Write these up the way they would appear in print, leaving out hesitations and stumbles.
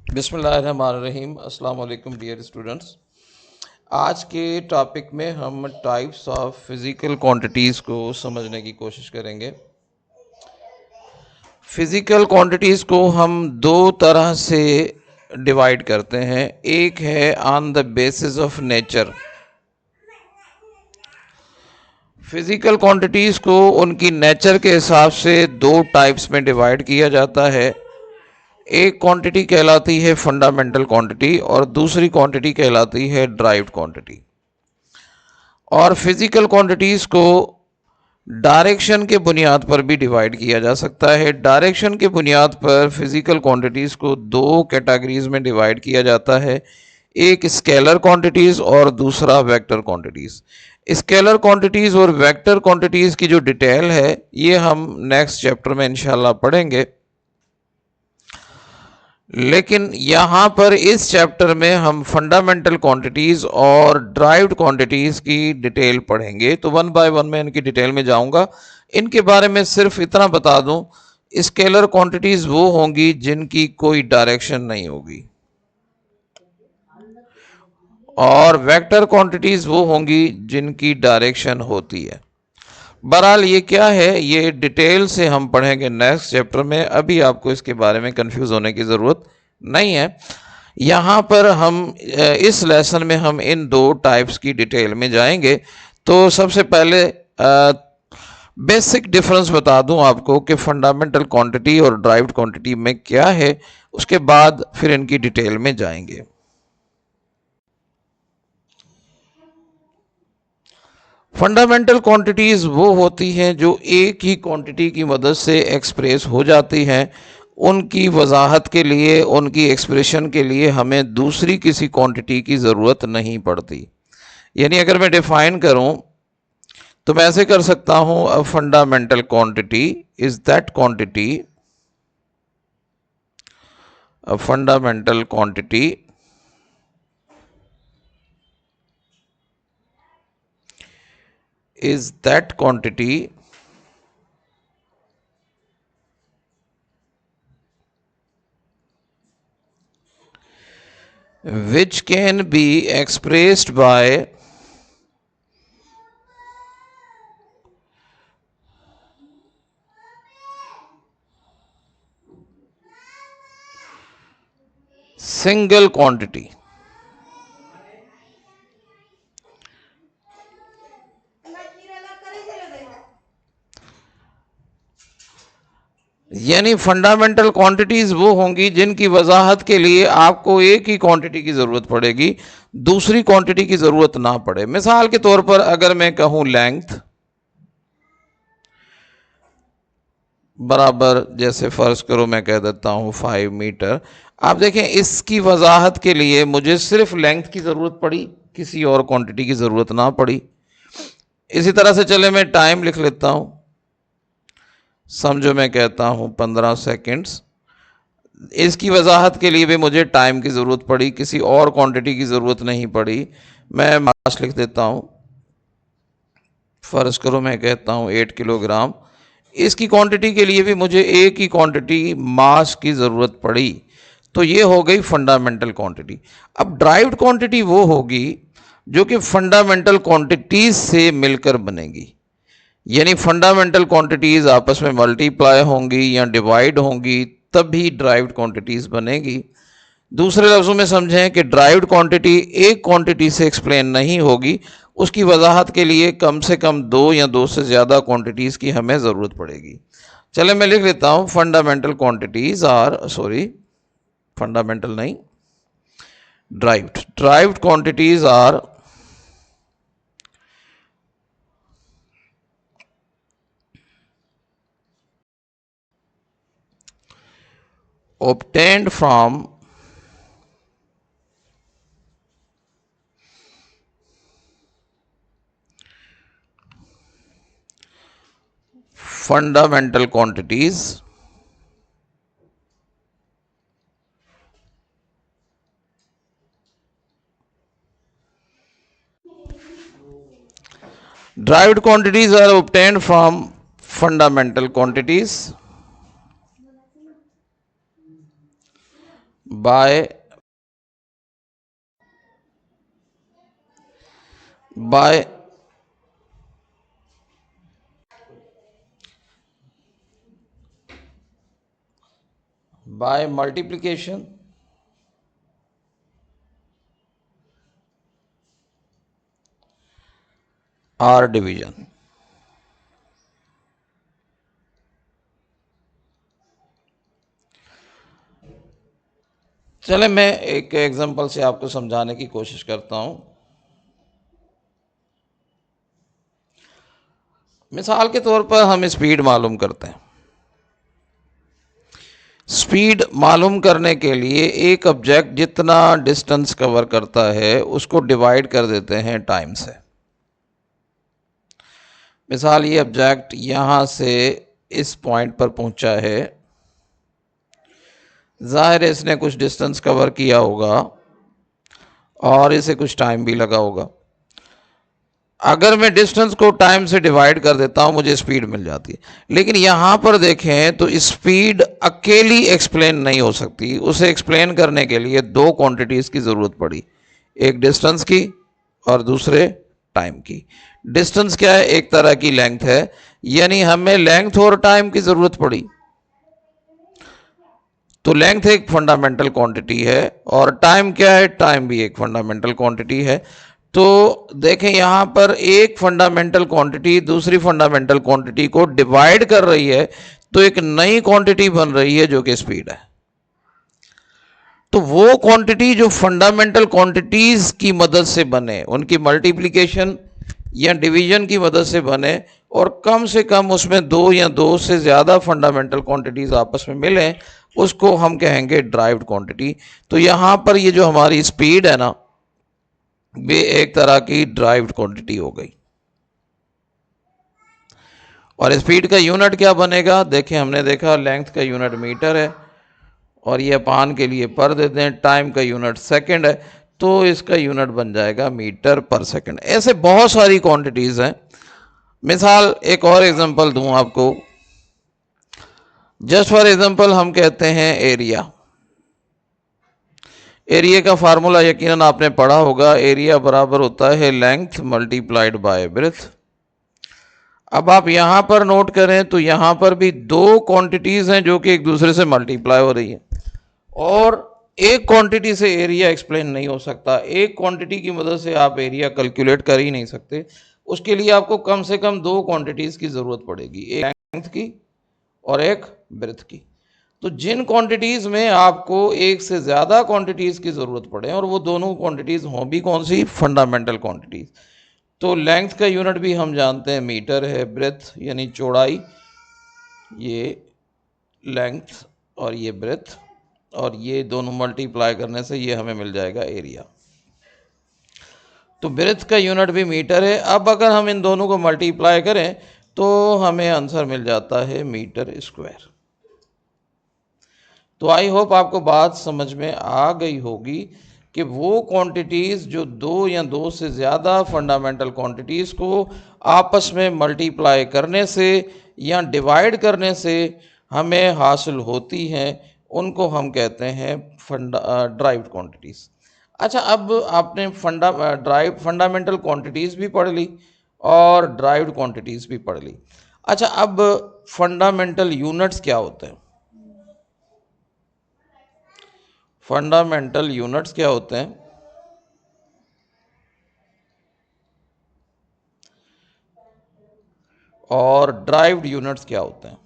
बिस्मिल्लाहिर्रहमानिर्रहीम। अस्सलाम वालेकुम डियर स्टूडेंट्स। आज के टॉपिक में हम टाइप्स ऑफ फिज़िकल क्वांटिटीज़ को समझने की कोशिश करेंगे। फिज़िकल क्वांटिटीज़ को हम दो तरह से डिवाइड करते हैं। एक है on the basis of nature. Physical quantities को उनकी नेचर के हिसाब से दो टाइप्स में डिवाइड किया जाता है। एक क्वांटिटी कहलाती है फंडामेंटल क्वांटिटी और दूसरी क्वांटिटी कहलाती है ड्राइव्ड क्वांटिटी। और फिजिकल क्वांटिटीज़ को डायरेक्शन के बुनियाद पर भी डिवाइड किया जा सकता है। डायरेक्शन के बुनियाद पर फिजिकल क्वांटिटीज़ को दो कैटेगरीज में डिवाइड किया जाता है, एक स्केलर क्वांटिटीज़ और दूसरा वेक्टर क्वांटिटीज़। स्केलर क्वांटिटीज़ और वेक्टर क्वांटिटीज़ की जो डिटेल है ये हम नेक्स्ट चैप्टर में इंशाल्लाह पढ़ेंगे, लेकिन यहाँ पर इस चैप्टर में हम फंडामेंटल क्वांटिटीज़ और ड्राइव्ड क्वांटिटीज़ की डिटेल पढ़ेंगे। तो वन बाय वन मैं इनकी डिटेल में जाऊँगा। इनके बारे में सिर्फ इतना बता दूँ, स्केलर क्वांटिटीज़ वो होंगी जिनकी कोई डायरेक्शन नहीं होगी और वेक्टर क्वांटिटीज़ वो होंगी जिनकी डायरेक्शन होती है। बहरहाल ये क्या है ये डिटेल से हम पढ़ेंगे नेक्स्ट चैप्टर में। अभी आपको इसके बारे में कंफ्यूज होने की ज़रूरत नहीं है। यहाँ पर हम इस लेसन में हम इन दो टाइप्स की डिटेल में जाएंगे। तो सबसे पहले बेसिक डिफरेंस बता दूं आपको कि फंडामेंटल क्वांटिटी और ड्राइव्ड क्वांटिटी में क्या है, उसके बाद फिर इनकी डिटेल में जाएंगे। फंडामेंटल क्वांटिटीज़ वो होती हैं जो एक ही क्वांटिटी की मदद से एक्सप्रेस हो जाती हैं। उनकी वजाहत के लिए, उनकी एक्सप्रेशन के लिए हमें दूसरी किसी क्वांटिटी की ज़रूरत नहीं पड़ती। यानी अगर मैं डिफाइन करूं तो मैं ऐसे कर सकता हूं, a fundamental quantity is that quantity, a fundamental quantity is that quantity which can be expressed by single quantity। यानी फंडामेंटल क्वांटिटीज वो होंगी जिनकी वजाहत के लिए आपको एक ही क्वांटिटी की ज़रूरत पड़ेगी, दूसरी क्वांटिटी की ज़रूरत ना पड़े। मिसाल के तौर पर अगर मैं कहूं लेंथ बराबर, जैसे फ़र्ज़ करो मैं कह देता हूं 5 मीटर। आप देखें इसकी वजाहत के लिए मुझे सिर्फ लेंथ की ज़रूरत पड़ी, किसी और क्वांटिटी की ज़रूरत ना पड़ी। इसी तरह से चले मैं टाइम लिख लेता हूं, समझो मैं कहता हूं 15 सेकेंड्स। इसकी वजाहत के लिए भी मुझे टाइम की ज़रूरत पड़ी, किसी और क्वांटिटी की ज़रूरत नहीं पड़ी। मैं मास लिख देता हूं, फ़र्ज़ करो मैं कहता हूं 8 किलोग्राम। इसकी क्वांटिटी के लिए भी मुझे एक ही क्वांटिटी मास की ज़रूरत पड़ी। तो ये हो गई फंडामेंटल क्वांटिटी। अब ड्राइव्ड क्वांटिटी वो होगी जो कि फंडामेंटल क्वांटिटीज से मिलकर बनेगी। यानी फंडामेंटल क्वांटिटीज आपस में मल्टीप्लाई होंगी या डिवाइड होंगी, तभी ड्राइव्ड क्वांटिटीज बनेगी। दूसरे लफ्ज़ों में समझें कि ड्राइव्ड क्वांटिटी एक क्वांटिटी से एक्सप्लेन नहीं होगी, उसकी वजाहत के लिए कम से कम दो या दो से ज़्यादा क्वांटिटीज़ की हमें ज़रूरत पड़ेगी। चले मैं लिख लेता हूँ, fundamental quantities are, sorry fundamental नहीं, derived quantities are obtained from fundamental quantities derived quantities are obtained from fundamental quantities by by by multiplication और डिवीजन। चले मैं एक एग्जांपल से आपको समझाने की कोशिश करता हूं। मिसाल के तौर पर हम स्पीड मालूम करते हैं। स्पीड मालूम करने के लिए एक ऑब्जेक्ट जितना डिस्टेंस कवर करता है उसको डिवाइड कर देते हैं टाइम से। मिसाल ये ऑब्जेक्ट यहाँ से इस पॉइंट पर पहुंचा है, जाहिर है इसने कुछ डिस्टेंस कवर किया होगा और इसे कुछ टाइम भी लगा होगा। अगर मैं डिस्टेंस को टाइम से डिवाइड कर देता हूं मुझे स्पीड मिल जाती है। लेकिन यहां पर देखें तो स्पीड अकेली एक्सप्लेन नहीं हो सकती, उसे एक्सप्लेन करने के लिए दो क्वांटिटीज की ज़रूरत पड़ी, एक डिस्टेंस की और दूसरे टाइम की। डिस्टेंस क्या है? एक तरह की लेंथ है, यानी हमें लेंथ और टाइम की ज़रूरत पड़ी। तो लेंथ एक फंडामेंटल क्वांटिटी है और टाइम क्या है? टाइम भी एक फंडामेंटल क्वांटिटी है। तो देखें यहां पर एक फंडामेंटल क्वांटिटी दूसरी फंडामेंटल क्वांटिटी को डिवाइड कर रही है, तो एक नई क्वांटिटी बन रही है जो कि स्पीड है। तो वो क्वांटिटी जो फंडामेंटल क्वांटिटीज की मदद से बने, उनकी मल्टीप्लिकेशन या डिवीजन की मदद से बने और कम से कम उसमें दो या दो से ज़्यादा फंडामेंटल क्वांटिटीज आपस में मिलें, उसको हम कहेंगे ड्राइव्ड क्वांटिटी। तो यहाँ पर ये जो हमारी स्पीड है ना, ये एक तरह की ड्राइव्ड क्वांटिटी हो गई। और स्पीड का यूनिट क्या बनेगा? देखें हमने देखा लेंथ का यूनिट मीटर है और ये अपान के लिए पर देते हैं, टाइम का यूनिट सेकंड है, तो इसका यूनिट बन जाएगा मीटर पर सेकंड। ऐसे बहुत सारी क्वांटिटीज़ हैं। मिसाल एक और एग्जांपल दूं आपको, जस्ट फॉर एग्जांपल हम कहते हैं एरिया। एरिया का फार्मूला यकीनन आपने पढ़ा होगा, एरिया बराबर होता है लेंथ मल्टीप्लाइड बाय ब्रेथ। अब आप यहां पर नोट करें तो यहां पर भी दो क्वांटिटीज हैं जो कि एक दूसरे से मल्टीप्लाई हो रही है और एक क्वांटिटी से एरिया एक्सप्लेन नहीं हो सकता। एक क्वांटिटी की मदद से आप एरिया कैलकुलेट कर ही नहीं सकते। उसके लिए आपको कम से कम दो क्वांटिटीज की जरूरत पड़ेगी, एक लेंथ की और एक ब्रेथ की। तो जिन क्वांटिटीज में आपको एक से ज़्यादा क्वांटिटीज की ज़रूरत पड़े और वो दोनों क्वांटिटीज हों भी कौन सी? Fundamental quantities. तो लेंथ का यूनिट भी हम जानते हैं मीटर है, ब्रेथ यानी चौड़ाई, ये लेंथ और ये ब्रेथ, और ये दोनों मल्टीप्लाई करने से ये हमें मिल जाएगा एरिया। तो ब्रेथ का यूनिट भी मीटर है। अब अगर हम इन दोनों को मल्टीप्लाई करें तो हमें आंसर मिल जाता है मीटर स्क्वायर। तो आई होप आपको बात समझ में आ गई होगी कि वो क्वांटिटीज़ जो दो या दो से ज़्यादा फंडामेंटल क्वांटिटीज़ को आपस में मल्टीप्लाई करने से या डिवाइड करने से हमें हासिल होती हैं, उनको हम कहते हैं ड्राइव्ड क्वांटिटीज़। अच्छा, अब आपने फंडामेंटल क्वांटिटीज़ भी पढ़ ली और ड्राइव्ड क्वांटिटीज़ भी पढ़ ली। अच्छा, अब फंडामेंटल यूनिट्स क्या होते हैं? फंडामेंटल यूनिट्स क्या होते हैं और ड्राइव्ड यूनिट्स क्या होते हैं?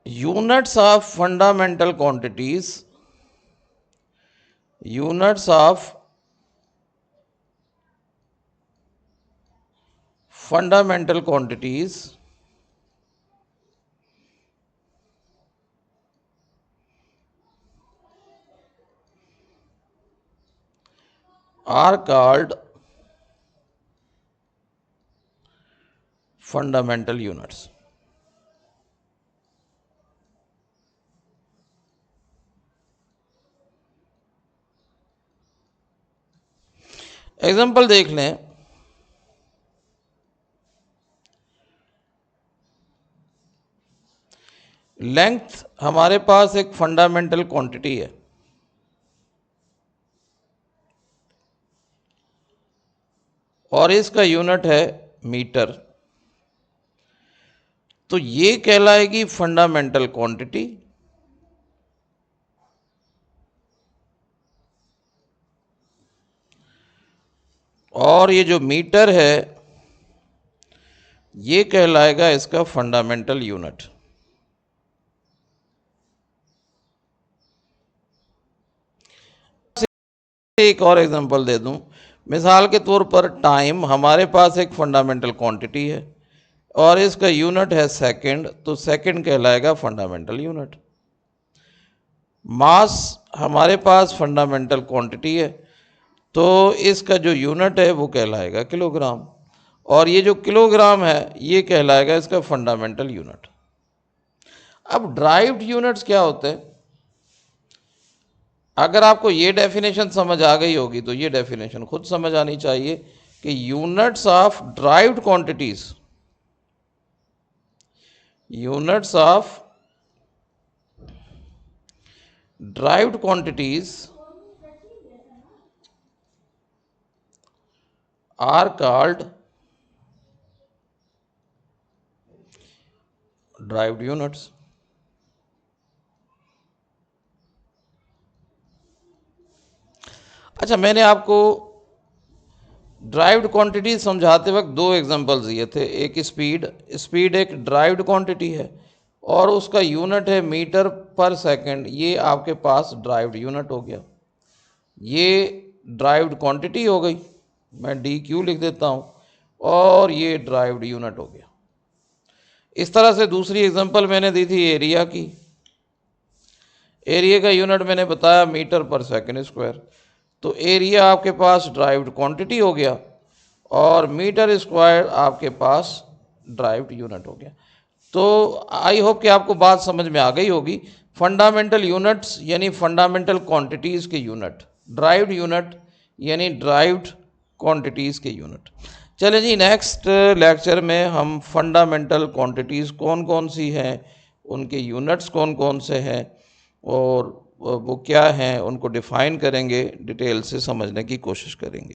Units of fundamental quantities, units of fundamental quantities are called fundamental units. Example देख लें, लेंथ हमारे पास एक फंडामेंटल क्वांटिटी है, और इसका यूनिट है मीटर, तो ये कहलाएगी फंडामेंटल क्वांटिटी। और ये जो मीटर है ये कहलाएगा इसका फंडामेंटल यूनिट। एक और एग्जांपल दे दूं, मिसाल के तौर पर टाइम हमारे पास एक फंडामेंटल क्वांटिटी है और इसका यूनिट है सेकंड, तो सेकंड कहलाएगा फंडामेंटल यूनिट। मास हमारे पास फंडामेंटल क्वांटिटी है, तो इसका जो यूनिट है वो कहलाएगा किलोग्राम, और ये जो किलोग्राम है ये कहलाएगा इसका फंडामेंटल यूनिट। अब ड्राइव्ड यूनिट्स क्या होते हैं? अगर आपको ये डेफिनेशन समझ आ गई होगी तो ये डेफिनेशन खुद समझ आनी चाहिए कि units of derived quantities, units of derived quantities are called derived units. अच्छा, मैंने आपको ड्राइव्ड क्वांटिटी समझाते वक्त दो एग्जांपल्स दिए थे, एक स्पीड एक ड्राइव्ड क्वांटिटी है और उसका यूनिट है मीटर पर सेकंड, ये आपके पास ड्राइव्ड यूनिट हो गया, ये ड्राइव्ड क्वांटिटी हो गई, मैं डी क्यू लिख देता हूँ, और ये ड्राइव्ड यूनिट हो गया। इस तरह से दूसरी एग्जांपल मैंने दी थी एरिया की, एरिया का यूनिट मैंने बताया मीटर पर सेकंड स्क्वायर, तो एरिया आपके पास ड्राइव्ड क्वांटिटी हो गया और मीटर स्क्वायर आपके पास ड्राइव्ड यूनिट हो गया। तो आई होप कि आपको बात समझ में आ गई होगी। फंडामेंटल यूनिट्स यानी फंडामेंटल क्वांटिटीज़ के यूनिट, ड्राइव्ड यूनिट यानी ड्राइव्ड क्वांटिटीज़ के यूनिट। चले जी, नेक्स्ट लेक्चर में हम फंडामेंटल क्वांटिटीज़ कौन कौन सी हैं, उनके यूनिट्स कौन कौन से हैं और वो क्या हैं, उनको डिफ़ाइन करेंगे, डिटेल से समझने की कोशिश करेंगे।